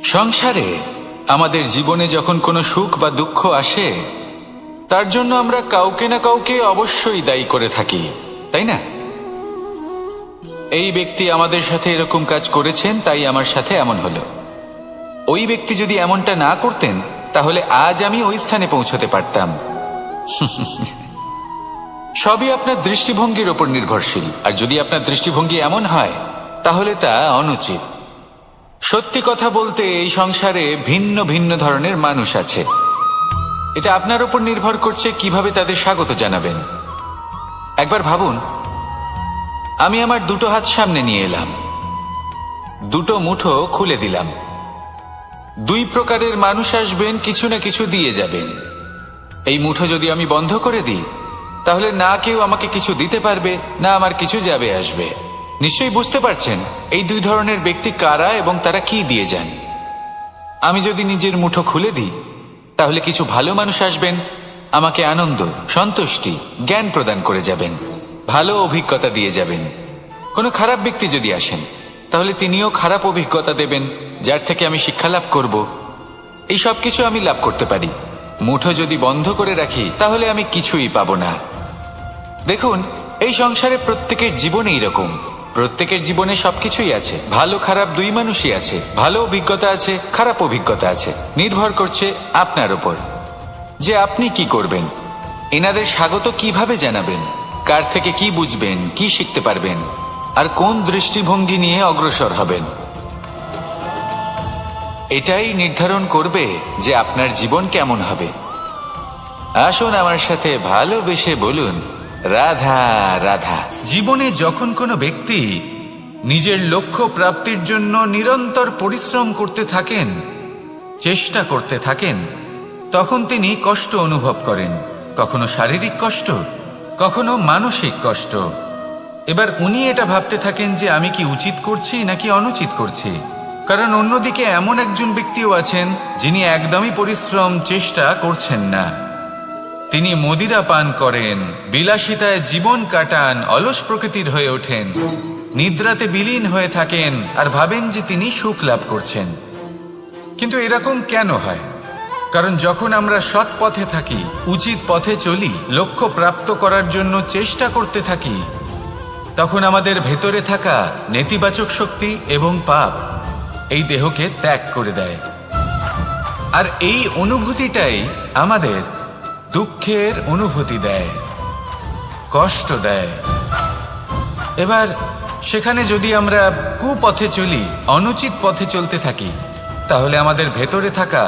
সংসারে আমাদের জীবনে যখন কোনো সুখ বা দুঃখ আসে, তার জন্য আমরা কাউকে না কাউকে অবশ্যই দায়ী করে থাকি, তাই না? এই ব্যক্তি আমাদের সাথে এরকম কাজ করেছেন, তাই আমার সাথে এমন হলো। ওই ব্যক্তি যদি এমনটা না করতেন, তাহলে আজ আমি ওই স্থানে পৌঁছতে পারতাম। সবই আপনার দৃষ্টিভঙ্গির ওপর নির্ভরশীল, আর যদি আপনার দৃষ্টিভঙ্গি এমন হয়, তাহলে তা অনুচিত। সত্যি কথা বলতে, এই সংসারে ভিন্ন ভিন্ন ধরনের মানুষ আছে। এটা আপনার উপর নির্ভর করছে কিভাবে তাদের স্বাগত জানাবেন। একবার ভাবুন, আমি আমার দুটো হাত সামনে নিয়ে এলাম, দুটো মুঠো খুলে দিলাম। দুই প্রকারের মানুষ আসবেন, কিছু না কিছু দিয়ে যাবেন। এই মুঠো যদি আমি বন্ধ করে দিই, তাহলে না কেউ আমাকে কিছু দিতে পারবে, না আমার কিছু যাবে আসবে। নিশ্চয়ই বুঝতে পারছেন এই দুই ধরনের ব্যক্তি কারা এবং তারা কি দিয়ে যান। আমি যদি নিজের মুঠো খুলে দিই, তাহলে কিছু ভালো মানুষ আসবেন, আমাকে আনন্দ, সন্তুষ্টি, জ্ঞান প্রদান করে যাবেন, ভালো অভিজ্ঞতা দিয়ে যাবেন। কোনো খারাপ ব্যক্তি যদি আসেন, তাহলে তিনিও খারাপ অভিজ্ঞতা দেবেন, যার থেকে আমি শিক্ষা লাভ করব। এই সব কিছু আমি লাভ করতে পারি। মুঠো যদি বন্ধ করে রাখি, তাহলে আমি কিছুই পাবো না। দেখুন, এই সংসারে প্রত্যেকের জীবনে এইরকম। প্রত্যেকের জীবনে সবকিছুই আছে, ভালো খারাপ দুই মানুষই আছে। ভালো অভিজ্ঞতা আছে, খারাপ অভিজ্ঞতা আছে। নির্ভর করছে আপনার উপর যে আপনি কি করবেন, এনাদের স্বাগত কিভাবে জানাবেন, কার থেকে কি বুঝবেন, কি শিখতে পারবেন, আর কোন দৃষ্টিভঙ্গি নিয়ে অগ্রসর হবেন। এটাই নির্ধারণ করবে যে আপনার জীবন কেমন হবে। আসুন আমার সাথে ভালোবেসে বলুন, রাধা রাধা। জীবনে যখন কোনো ব্যক্তি নিজের লক্ষ্য প্রাপ্তির জন্য নিরন্তর পরিশ্রম করতে থাকেন, চেষ্টা করতে থাকেন, তখন তিনি কষ্ট অনুভব করেন। কখনো শারীরিক কষ্ট, কখনো মানসিক কষ্ট। এবার উনি এটা ভাবতে থাকেন যে আমি কি উচিত করছি নাকি অনুচিত করছি। কারণ অন্যদিকে এমন একজন ব্যক্তিও আছেন যিনি একদমই পরিশ্রম, চেষ্টা করছেন না। তিনি মদিরা পান করেন, বিলাসিতায় জীবন কাটান, অলস প্রকৃতির হয়ে ওঠেন, নিদ্রাতে বিলীন হয়ে থাকেন আর ভাবেন যে তিনি সুখ লাভ করছেন। কিন্তু এরকম কেন হয়? কারণ যখন আমরা সৎ পথে থাকি, উচিত পথে চলি, লক্ষ্য প্রাপ্ত করার জন্য চেষ্টা করতে থাকি, তখন আমাদের ভেতরে থাকা নেতিবাচক শক্তি এবং পাপ এই দেহকে ত্যাগ করে দেয়। আর এই অনুভূতিটাই আমাদের দুঃখের অনুভূতি দেয়, কষ্ট দেয়। এবার সেখানে যদি আমরা কুপথে চলি, অনুচিত পথে চলতে থাকি, তাহলে আমাদের ভেতরে থাকা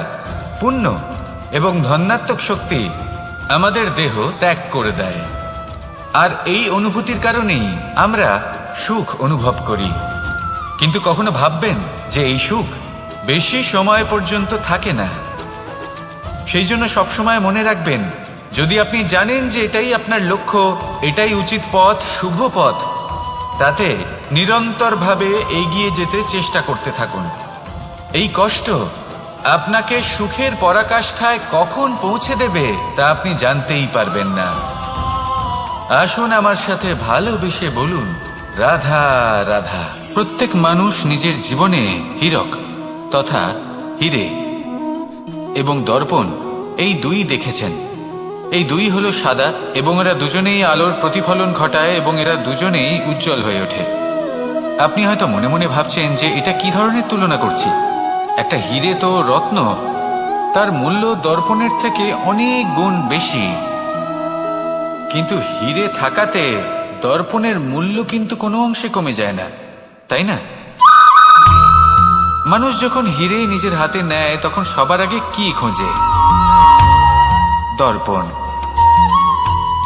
পুণ্য এবং ধনাত্মক শক্তি আমাদের দেহ ত্যাগ করে দেয়। আর এই অনুভূতির কারণেই আমরা সুখ অনুভব করি। কিন্তু কখনো ভাববেন যে এই সুখ বেশি সময় পর্যন্ত থাকে না। সেই জন্য সবসময় মনে রাখবেন, যদি আপনি জানেন যে এটাই আপনার লক্ষ্য, এটাই উচিত পথ, শুভ পথ, তাতে নিরন্তরভাবে এগিয়ে যেতে চেষ্টা করতে থাকুন। এই কষ্ট আপনাকে সুখের পরাকাষ্ঠায় কখন পৌঁছে দেবে তা আপনি জানতেই পারবেন না। আসুন আমার সাথে ভালোবেসে বলুন, রাধা রাধা। প্রত্যেক মানুষ নিজের জীবনে হীরক তথা হীরে এবং দর্পণ এই দুই দেখেছেন। এই দুই হলো সাদা এবং এরা দুজনেই আলোর প্রতিফলন ঘটায় এবং এরা দুজনেই উজ্জ্বল হয়ে ওঠে। আপনি হয়তো মনে মনে ভাবছেন যে এটা কি ধরনের তুলনা করছি। একটা হীরে তো রত্ন, তার মূল্য দর্পণের থেকে অনেক গুণ বেশি। কিন্তু হীরে থাকাতে দর্পণের মূল্য কিন্তু কোনো অংশে কমে যায় না, তাই না? মানুষ যখন হীরে নিজের হাতে নেয়, তখন সবার আগে কি খোঁজে? দর্পণ,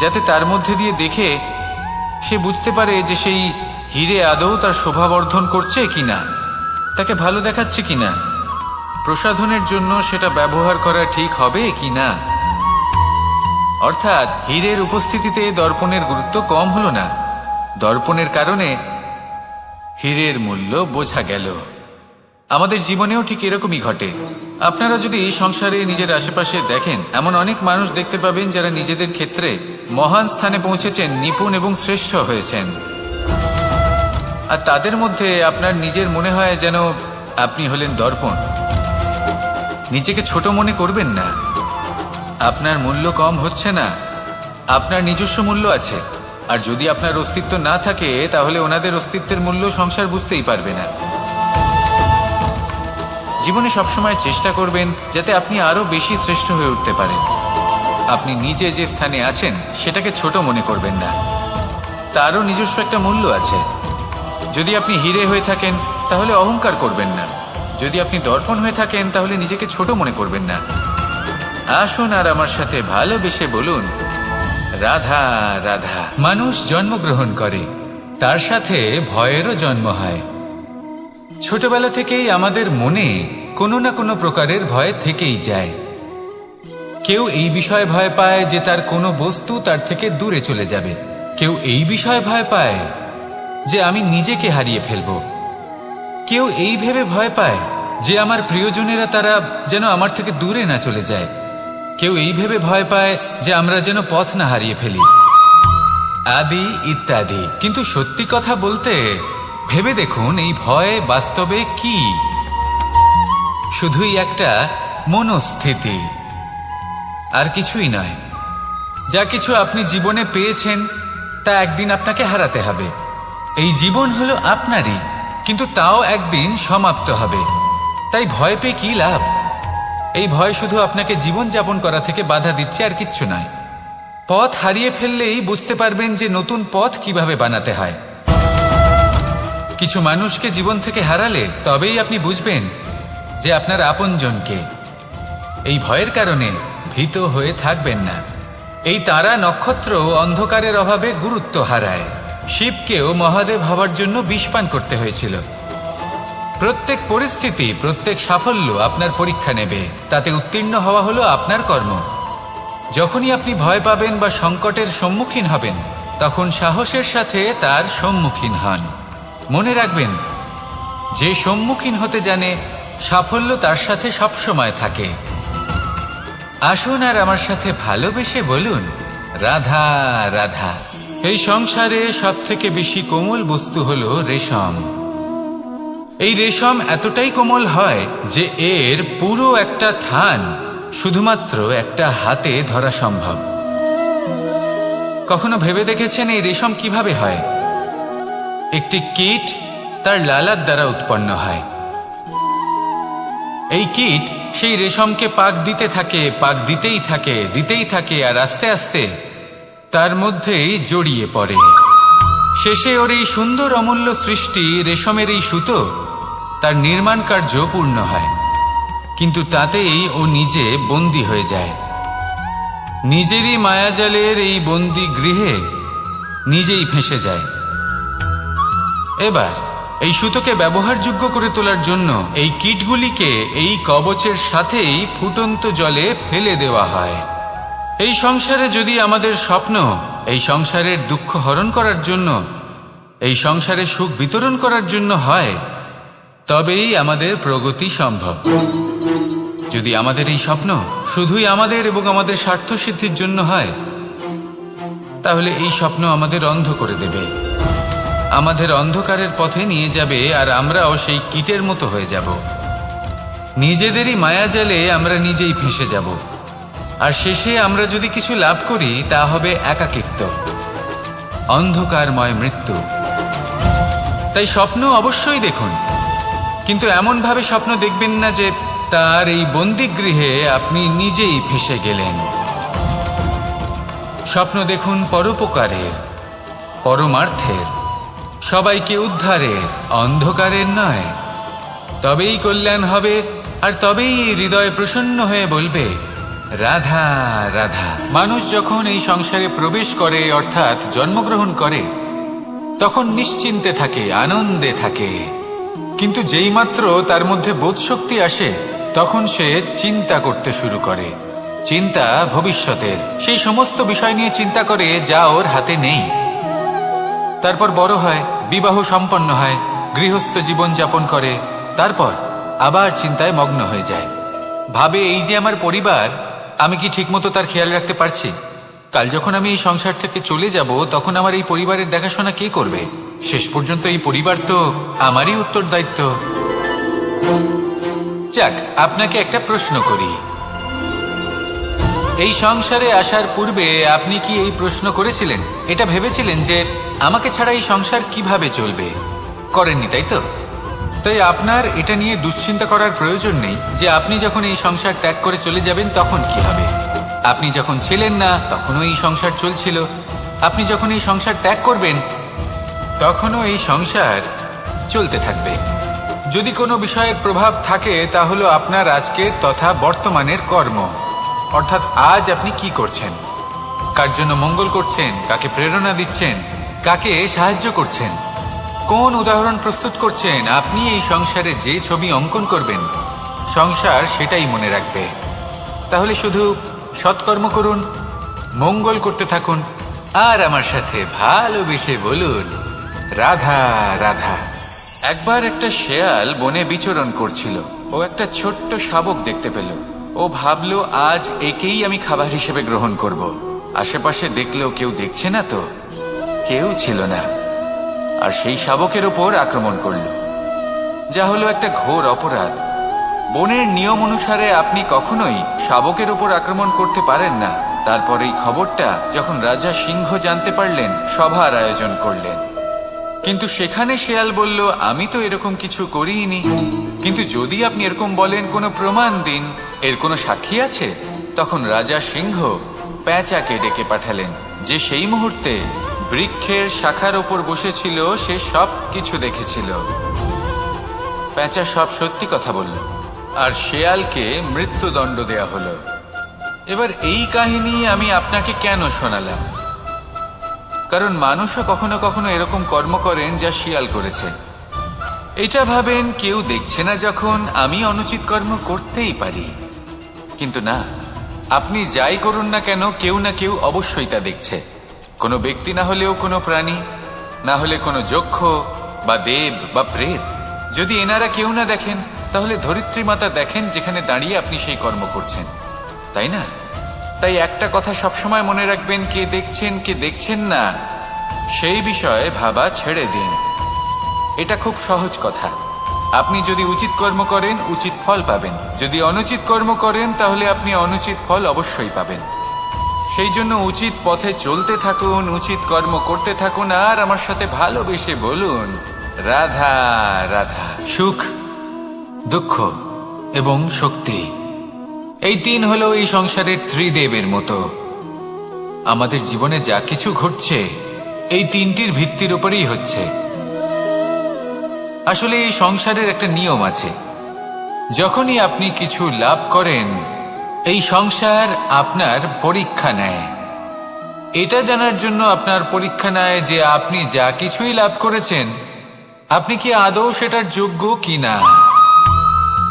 যাতে তার মধ্যে দিয়ে দেখে সে বুঝতে পারে যে সেই হীরে আদৌ তার শোভাবর্ধন করছে কিনা, তাকে ভালো দেখাচ্ছে কিনা, প্রসাধনের জন্য সেটা ব্যবহার করা ঠিক হবে কিনা। অর্থাৎ হীরের উপস্থিতিতে দর্পণের গুরুত্ব কম হলো না, দর্পণের কারণে হীরের মূল্য বোঝা গেল। আমাদের জীবনেও ঠিক এরকমই ঘটে। আপনারা যদি সংসারে নিজের আশেপাশে দেখেন, এমন অনেক মানুষ দেখতে পাবেন যারা নিজেদের ক্ষেত্রে মহান স্থানে পৌঁছেছেন, নিপুণ এবং শ্রেষ্ঠ হয়েছেন। আর তাদের মধ্যে আপনার নিজের মনে হয় যেন আপনি হলেন দর্পণ। নিজেকে ছোট মনে করবেন না। আপনার মূল্য কম হচ্ছে না, আপনার নিজস্ব মূল্য আছে। আর যদি আপনার অস্তিত্ব না থাকে তাহলে ওনাদের অস্তিত্বের মূল্য সংসার বুঝতেই পারবে না। জীবনে সবসময় চেষ্টা করবেন যাতে আপনি আরো বেশি শ্রেষ্ঠ হয়ে উঠতে পারেন। আপনি নিজে যে স্থানে আছেন সেটাকে ছোট মনে করবেন না, তারও নিজস্ব একটা মূল্য আছে। যদি আপনি হিরে হয়ে থাকেন তাহলে অহংকার করবেন না, যদি আপনি দর্পণ হয়ে থাকেন তাহলে নিজেকে ছোট মনে করবেন না। আসুন আর আমার সাথে ভালোবেসে বলুন, রাধা রাধা। মানুষ জন্মগ্রহণ করে, তার সাথে ভয়েরও জন্ম হয়। ছোটবেলা থেকেই আমাদের মনে কোনো না কোনো প্রকারের ভয় থেকেই যায়। কেউ এই বিষয়ে ভয় পায় যে তার কোনো বস্তু তার থেকে দূরে চলে যাবে, কেউ এই বিষয়ে ভয় পায় যে আমি নিজেকে হারিয়ে ফেলব, কেউ এই ভেবে ভয় পায় যে আমার প্রিয়জনেরা তারা যেন আমার থেকে দূরে না চলে যায়, কেউ এই ভেবে ভয় পায় যে আমরা যেন পথ না হারিয়ে ফেলি, আদি ইত্যাদি। কিন্তু সত্যি কথা বলতে ভেবে দেখুন, এই ভয় বাস্তবে কি? শুধুই একটা মনোস্থিতি, আর কিছুই নয়। যা কিছু আপনি জীবনে পেয়েছেন তা একদিন আপনাকে হারাতে হবে। এই জীবন হলো আপনারই, কিন্তু তাও একদিন সমাপ্ত হবে। তাই ভয় পেয়ে কি লাভ? এই ভয় শুধু আপনাকে জীবন যাপন করা থেকে বাধা দিচ্ছে, আর কিচ্ছু নয়। পথ হারিয়ে ফেললেই বুঝতে পারবেন যে নতুন পথ কিভাবে বানাতে হয়। কিছু মানুষকে জীবন থেকে হারালে তবেই আপনি বুঝবেন যে আপনার আপনজনকে। এই ভয়ের কারণে ভীত হয়ে থাকবেন না। এই তারা নক্ষত্র অন্ধকারের অভাবে গুরুত্ব হারায়। শিবকেও মহাদেব হওয়ার জন্য বিষপান করতে হয়েছিল। প্রত্যেক পরিস্থিতি, প্রত্যেক সাফল্য আপনার পরীক্ষা নেবে, তাতে উত্তীর্ণ হওয়া হলো আপনার কর্ম। যখনই আপনি ভয় পাবেন বা সংকটের সম্মুখীন হবেন, তখন সাহসের সাথে তার সম্মুখীন হন। মনে রাখবেন, যে সম্মুখীন হতে জানে সাফল্য তার সাথে সবসময় থাকে। আসুন আর আমার সাথে ভালোবেসে বলুন, রাধা রাধা। এই সংসারে সব থেকে বেশি কোমল বস্তু হলো রেশম। এই রেশম এতটাই কোমল হয় যে এর পুরো একটা থান শুধুমাত্র একটা হাতে ধরা সম্ভব। কখনো ভেবে দেখেছেন এই রেশম কিভাবে হয়? একটি কীট তার লালার দ্বারা উৎপন্ন হয়। এই কীট সেই রেশমকে পাক দিতে থাকে, পাক দিতেই থাকে, আর আস্তে আস্তে তার মধ্যেই জড়িয়ে পড়ে। শেষে ওর এই সুন্দর অমূল্য সৃষ্টি রেশমের এই সুতো, তার নির্মাণ কার্য পূর্ণ হয়। কিন্তু তাতেই ও নিজে বন্দী হয়ে যায়। নিজেরই মায়াজালের এই বন্দী গৃহে নিজেই ফেঁসে যায়। এবার এই সুতোকে ব্যবহারযোগ্য করে তোলার জন্য এই কীটগুলিকে এই কবচের সাথেই ফুটন্ত জলে ফেলে দেওয়া হয়। এই সংসারে যদি আমাদের স্বপ্ন এই সংসারের দুঃখ হরণ করার জন্য, এই সংসারে সুখ বিতরণ করার জন্য হয়, তবেই আমাদের প্রগতি সম্ভব। যদি আমাদের এই স্বপ্ন শুধুই আমাদের এবং আমাদের স্বার্থ সিদ্ধির জন্য হয়, তাহলে এই স্বপ্ন আমাদের অন্ধ করে দেবে, আমাদের অন্ধকারের পথে নিয়ে যাবে, আর আমরাও সেই কীটের মতো হয়ে যাব। নিজেদেরই মায়াজালে আমরা নিজেই ফেঁসে যাব, আর শেষে আমরা যদি কিছু লাভ করি তা হবে একাকিত্ব, অন্ধকারময় মৃত্যু। তাই স্বপ্ন অবশ্যই দেখুন, কিন্তু এমনভাবে স্বপ্ন দেখবেন না যে তার এই বন্দিগৃহে আপনি নিজেই ফেঁসে গেলেন। স্বপ্ন দেখুন পরোপকারের, পরমার্থের, সবাইকে উদ্ধারের, অন্ধকারের নয়। তবেই কল্যাণ হবে, আর তবেই হৃদয় প্রসন্ন হয়ে বলবে, রাধা রাধা। মানুষ যখন এই সংসারে প্রবেশ করে, অর্থাৎ জন্মগ্রহণ করে, তখন নিশ্চিন্তে থাকে, আনন্দে থাকে। কিন্তু যেইমাত্র তার মধ্যে বোধশক্তি আসে, তখন সে চিন্তা করতে শুরু করে। চিন্তা ভবিষ্যতের, সেই সমস্ত বিষয় নিয়ে চিন্তা করে যা ওর হাতে নেই। তারপর বড় হয়, বিবাহ সম্পন্ন হয়, গৃহস্থ জীবন যাপন করে, তারপর আবার চিন্তায় মগ্ন হয়ে যায়। ভাবে, এই যে আমার পরিবার, আমি কি ঠিকমতো তার খেয়াল রাখতে পারছি? কাল যখন আমি এই সংসার থেকে চলে যাব, তখন আমার এই পরিবারের দেখাশোনা কে করবে? শেষ পর্যন্ত এই পরিবার তো আমারই উত্তরদায়িত্ব। যাক, আপনাকে একটা প্রশ্ন করি। এই সংসারে আসার পূর্বে আপনি কি এই প্রশ্ন করেছিলেন, এটা ভেবেছিলেন যে আমাকে ছাড়া এই সংসার কিভাবে চলবে? করেননি, তাই তো? তাই আপনার এটা নিয়ে দুশ্চিন্তা করার প্রয়োজন নেই যে আপনি যখন এই সংসার ত্যাগ করে চলে যাবেন তখন কি হবে। আপনি যখন ছিলেন না তখনও এই সংসার চলছিল, আপনি যখন এই সংসার ত্যাগ করবেন তখনও এই সংসার চলতে থাকবে। যদি কোনো বিষয়ের প্রভাব থাকে তা হলো আপনার আজকের তথা বর্তমানের কর্ম, অর্থাৎ আজ আপনি কি করছেন, কার জন্য মঙ্গল করছেন, কাকে প্রেরণা দিচ্ছেন, কাকে সাহায্য করছেন, কোন উদাহরণ প্রস্তুত করছেন। আপনি এই সংসারে যে ছবি অঙ্কন করবেন সংসার সেটাই মনে রাখবে। তাহলে শুধু সৎকর্ম করুন, মঙ্গল করতে থাকুন, আর আমার সাথে ভালোবেসে বলুন রাধা রাধা। একবার একটা শেয়াল বনে বিচরণ করছিল। ও একটা ছোট্ট শাবক দেখতে পেল। ও ভাবলো আজ একেই আমি খাবার হিসেবে গ্রহণ করব। আশেপাশে দেখলেও কেউ দেখছে না তো, কেউ ছিল না, আর সেই শাবকের ওপর আক্রমণ করল, যা হলো একটা ঘোর অপরাধ। বনের নিয়ম অনুসারে আপনি কখনোই শাবকের উপর আক্রমণ করতে পারেন না। তারপর এই খবরটা যখন রাজা সিংহ জানতে পারলেন, সভার আয়োজন করলেন। কিন্তু সেখানে শেয়াল বলল, আমি তো এরকম কিছু করিনি। কিন্তু যদি আপনি এরকম বলেন, কোনো প্রমাণ দিন, এর কোনো সাক্ষী আছে? তখন রাজা সিংহ পেঁচাকে ডেকে পাঠালেন, যে সেই মুহূর্তে বৃক্ষের শাখার ওপর বসেছিল, সে সব কিছু দেখেছিল। পেঁচা সব সত্যি কথা বলল, আর শেয়ালকে মৃত্যুদণ্ড দেয়া হলো। এবার এই কাহিনী আমি আপনাকে কেন শোনালাম? কারণ মানুষও কখনো কখনো এরকম কর্ম করেন যা শিয়াল করেছে। এটা ভাবেন কেউ দেখছে না, যখন আমি অনুচিত কর্ম করতেই পারি। কিন্তু না, আপনি যাই করুন না কেন, কেউ না কেউ অবশ্যই তা দেখছে। কোনো ব্যক্তি না হলেও কোনো প্রাণী, না হলে কোনো যক্ষ বা দেব বা প্রেত। যদি এনারা কেউ না দেখেন, তাহলে ধরিত্রী মাতা দেখেন, যেখানে দাঁড়িয়ে আপনি সেই কর্ম করছেন, তাই না? তাই একটা কথা সবসময় মনে রাখবেন, কে দেখছেন কে দেখছেন না সেই বিষয়ে ভাবা ছেড়ে দিন। এটা খুব সহজ কথা। আপনি যদি উচিত কর্ম করেন, উচিত ফল পাবেন। যদি অনুচিত কর্ম করেন, তাহলে আপনি অনুচিত ফল অবশ্যই পাবেন। সেই জন্য উচিত পথে চলতে থাকুন, উচিত কর্ম করতে থাকুন, আর আমার সাথে ভালোবেসে বলুন রাধা রাধা। সুখ, দুঃখ এবং শক্তি, এই তিন হলো এই সংসারের ত্রিদেবের মতো। আমাদের জীবনে যা কিছু ঘটছে এই তিনটির ভিত্তির উপরেই হচ্ছে। আসলে এই সংসারের একটা নিয়ম আছে, যখনই আপনি কিছু লাভ করেন, এই সংসার আপনার পরীক্ষা নেয়। এটা জানার জন্য আপনার পরীক্ষা নেয় যে আপনি যা কিছুই লাভ করেছেন, আপনি কি আদৌ সেটার যোগ্য কিনা।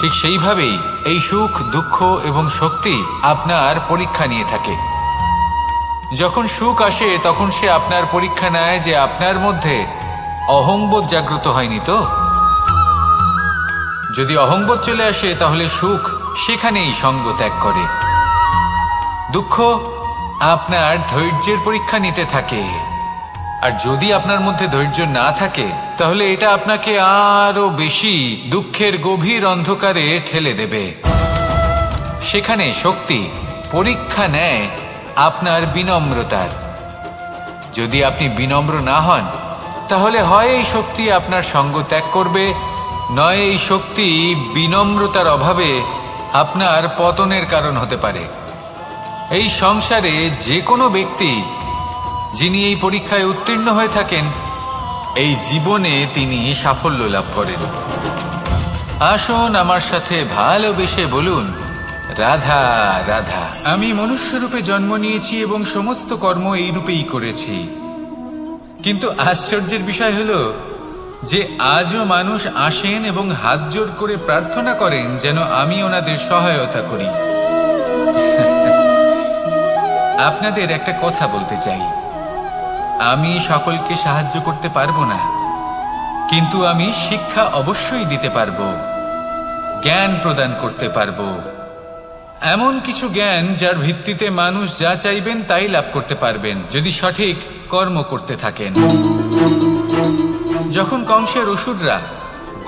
ঠিক সেইভাবেই এই সুখ, দুঃখ এবং শক্তি আপনার পরীক্ষা নিয়ে থাকে। যখন সুখ আসে, তখন সে আপনার পরীক্ষা নেয় যে আপনার মধ্যে অহংবোধ জাগ্রত হয়নি তো। যদি অহংবোধ চলে আসে, তাহলে সুখ সেখানেই সঙ্গ ত্যাগ করে। দুঃখ আপনার ধৈর্যের পরীক্ষা নিতে থাকে, আর যদি আপনার মধ্যে ধৈর্য না থাকে, তাহলে এটা আপনাকে আরো বেশি দুঃখের গভীর অন্ধকারে ঠেলে দেবে। সেখানে শক্তি পরীক্ষা নেয় আপনার বিনম্রতার। যদি আপনি বিনম্র না হন, তাহলে হয় এই শক্তি আপনার সঙ্গ ত্যাগ করবে, নয় এই শক্তি বিনম্রতার অভাবে আপনার পতনের কারণ হতে পারে। এই সংসারে যে কোনো ব্যক্তি যিনি এই পরীক্ষায় উত্তীর্ণ হয়ে থাকেন, এই জীবনে তিনি সাফল্য লাভ করেন। আসুন আমার সাথে ভালোবেসে বলুন রাধা রাধা। আমি মনুষ্যরূপে জন্ম নিয়েছি এবং সমস্ত কর্ম এই রূপেই করেছি। কিন্তু আশ্চর্যের বিষয় হলো যে আজও মানুষ আসেন এবং হাত জোড় করে প্রার্থনা করেন যেন আমি ওনাদের সহায়তা করি। আপনাদের একটা কথা বলতে চাই, আমি সকলকে সাহায্য করতে পারবো না, কিন্তু আমি শিক্ষা অবশ্যই দিতে পারবো, জ্ঞান প্রদান করতে পারবো। এমন কিছু জ্ঞান যার ভিত্তিতে মানুষ যা চাইবেন তাই লাভ করতে পারবেন, যদি সঠিক কর্ম করতে থাকেন। যখন কংসের অসুররা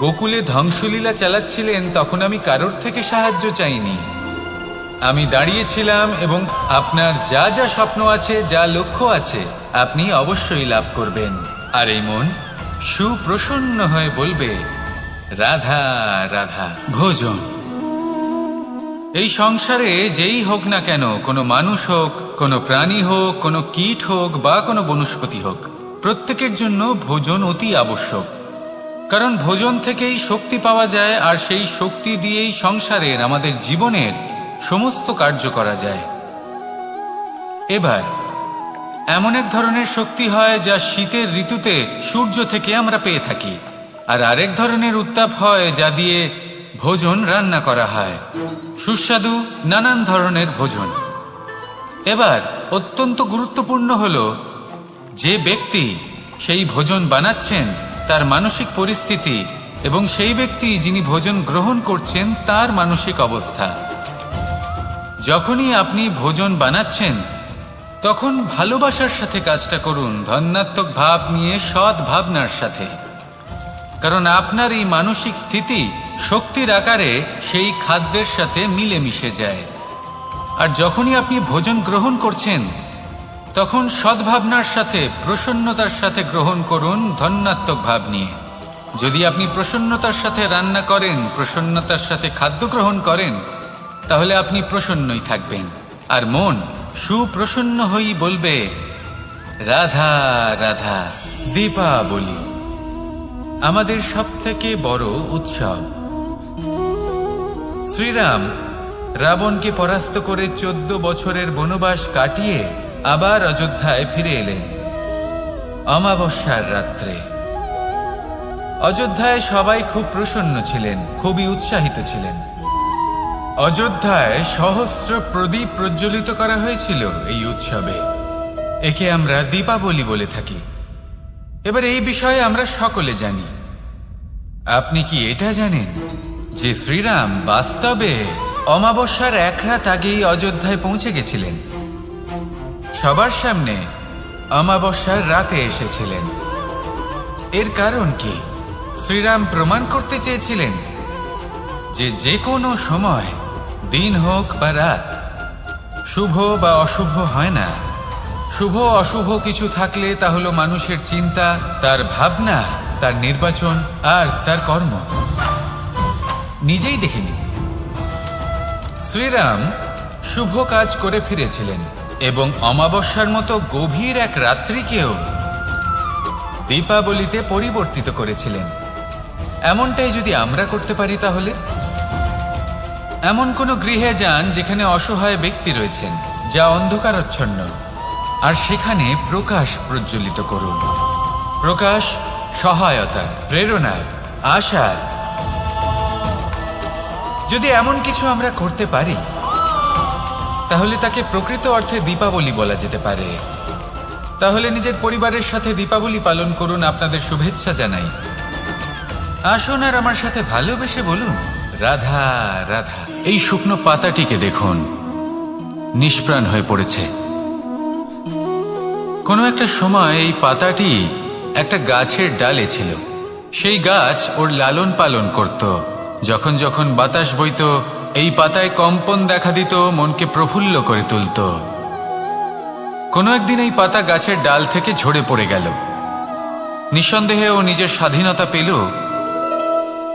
গোকুলে ধ্বংসলীলা চালাচ্ছিলেন তখন আমি কারোর থেকে সাহায্য চাইনি। আমি দাঁড়িয়েছিলাম এবং আপনার যা যা স্বপ্ন আছে, যা লক্ষ্য আছে, আপনি অবশ্যই লাভ করবেন। আর এই মন সুপ্রসন্ন হয়ে বলবে, রাধা রাধা। ভোজন এই সংসারে যেই হোক না কেন, কোনো মানুষ হোক, কোনো প্রাণী হোক, কোনো কীট হোক বা কোনো বনস্পতি হোক, প্রত্যেকের জন্য ভোজন অতি আবশ্যক। কারণ ভোজন থেকেই শক্তি পাওয়া যায়, আর সেই শক্তি দিয়েই সংসারের, আমাদের জীবনের সমস্ত কার্য করা যায়। এবার এমন এক ধরনের শক্তি হয় যা শীতের ঋতুতে সূর্য থেকে আমরা পেয়ে থাকি, আর আরেক ধরনের উত্তাপ হয় যা দিয়ে ভোজন রান্না করা হয়, সুস্বাদু নানান ধরনের ভোজন। এবার অত্যন্ত গুরুত্বপূর্ণ হলো যে ব্যক্তি সেই ভোজন বানাচ্ছেন তার মানসিক পরিস্থিতি এবং সেই ব্যক্তি যিনি ভোজন গ্রহণ করছেন তার মানসিক অবস্থা। যখনই আপনি ভোজন বানাচ্ছেন তখন ভালোবাসার সাথে কাজটা করুন, ধন্যাত্মক ভাব নিয়ে, সৎ ভাবনার সাথে। কারণ আপনার এই মানসিক স্থিতি শক্তির আকারে সেই খাদ্যের সাথে মিলেমিশে যায়। আর যখনই আপনি ভোজন গ্রহণ করছেন তখন সদ্ভাবনার সাথে, প্রসন্নতার সাথে গ্রহণ করুন, ধন্যাত্মক ভাব নিয়ে। যদি আপনি প্রসন্নতার সাথে রান্না করেন, প্রসন্নতার সাথে খাদ্য গ্রহণ করেন, তাহলে আপনি প্রসন্নই থাকবেন। আর মন সুপ্রসন্ন হয়েই বলবে, রাধা রাধা। দীপাবলি আমাদের সবথেকে বড় উৎসব। শ্রীরাম রাবণকে পরাস্ত করে 14 বছরের বনবাস কাটিয়ে আবার অযোধ্যায় ফিরে এলেন অমাবস্যার রাত্রে। অযোধ্যায় সবাই খুব প্রসন্ন ছিলেন, খুবই উৎসাহিত ছিলেন। অযোধ্যায় সহস্র প্রদীপ প্রজ্বলিত করা হয়েছিল এই উৎসবে। একে আমরা দীপাবলি বলে থাকি। এবার এই বিষয়ে আমরা সকলে জানি। আপনি কি এটা জানেন যে শ্রীরাম বাস্তবে অমাবস্যার এক রাত আগেই অযোধ্যায় পৌঁছে গেছিলেন? সবার সামনে অমাবস্যার রাতে এসেছিলেন। এর কারণ কি? শ্রীরাম প্রমাণ করতে চেয়েছিলেন যে যে কোনো সময়, দিন হোক বা রাত, শুভ বা অশুভ হয় না। শুভ অশুভ কিছু থাকলে তা হলো মানুষের চিন্তা, তার ভাবনা, তার নির্বাচন আর তার কর্ম। নিজেই দেখে নিন, শ্রীরাম শুভ কাজ করে ফিরেছিলেন এবং অমাবস্যার মতো গভীর এক রাত্রিকেও দীপাবলিতে পরিবর্তিত করেছিলেন। এমনটাই যদি আমরা করতে পারি, তাহলে এমন কোন গৃহে যান যেখানে অসহায় ব্যক্তি রয়েছেন, যা অন্ধকারাচ্ছন্ন, আর সেখানে প্রকাশ প্রজ্বলিত করুন। প্রকাশ সহায়তার, প্রেরণার, আশার। যদি এমন কিছু আমরা করতে পারি তাহলে তাকে প্রকৃত অর্থে দীপাবলি বলা যেতে পারে। তাহলে নিজের পরিবারের সাথে দীপাবলি পালন করুন। আপনাদের শুভেচ্ছা জানাই। আসুন আর আমার সাথে ভালোবেসে বলুন, রাধা রাধা। এই শুকনো পাতাটিকে দেখুন, নিষ্প্রাণ হয়ে পড়েছে। কোনো একটা সময় এই পাতাটি একটা গাছের ডালে ছিল। সেই গাছ ওর লালন পালন করত। যখন যখন বাতাস বইত, এই পাতায় কম্পন দেখা দিত, মনকে প্রফুল্ল করে তুলত। কোনো একদিন এই পাতা গাছের ডাল থেকে ঝরে পড়ে গেল। নিঃসন্দেহে ও নিজের স্বাধীনতা পেল,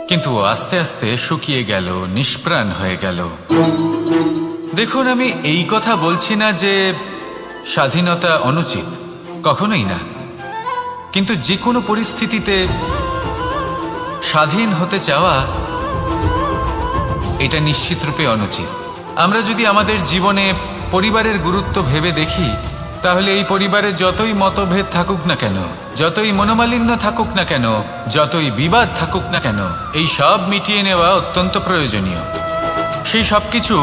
কিন্তু আস্তে আস্তে শুকিয়ে গেল, নিষ্প্রাণ হয়ে গেল। দেখুন, আমি এই কথা বলছি না যে স্বাধীনতা অনুচিত, কখনোই না। কিন্তু যে কোনো পরিস্থিতিতে স্বাধীন হতে চাওয়া, এটা নিশ্চিতরূপে অনুচিত। আমরা যদি আমাদের জীবনে পরিবারের গুরুত্ব ভেবে দেখি, তাহলে এই পরিবারে যতই মতভেদ থাকুক না কেন, যতই মনোমালিন্য থাকুক না কেন, যতই বিবাদ থাকুক না কেন, এই সব মিটিয়ে নেওয়া অত্যন্ত প্রয়োজনীয়। সেই সবকিছু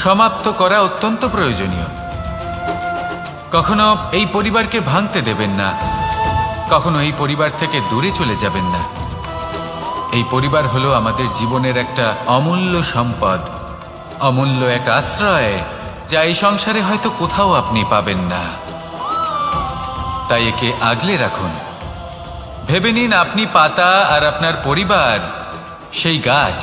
সমাপ্ত করা অত্যন্ত প্রয়োজনীয়। কখনো এই পরিবারকে ভাঙতে দেবেন না, কখনো এই পরিবার থেকে দূরে চলে যাবেন না। এই পরিবার হলো আমাদের জীবনের একটা অমূল্য সম্পদ, অমূল্য এক আশ্রয়, যা এই সংসারে হয়তো কোথাও আপনি পাবেন না। তাই একে আগলে রাখুন। ভেবে নিন, আপনি পাতা আর আপনার পরিবার সেই গাছ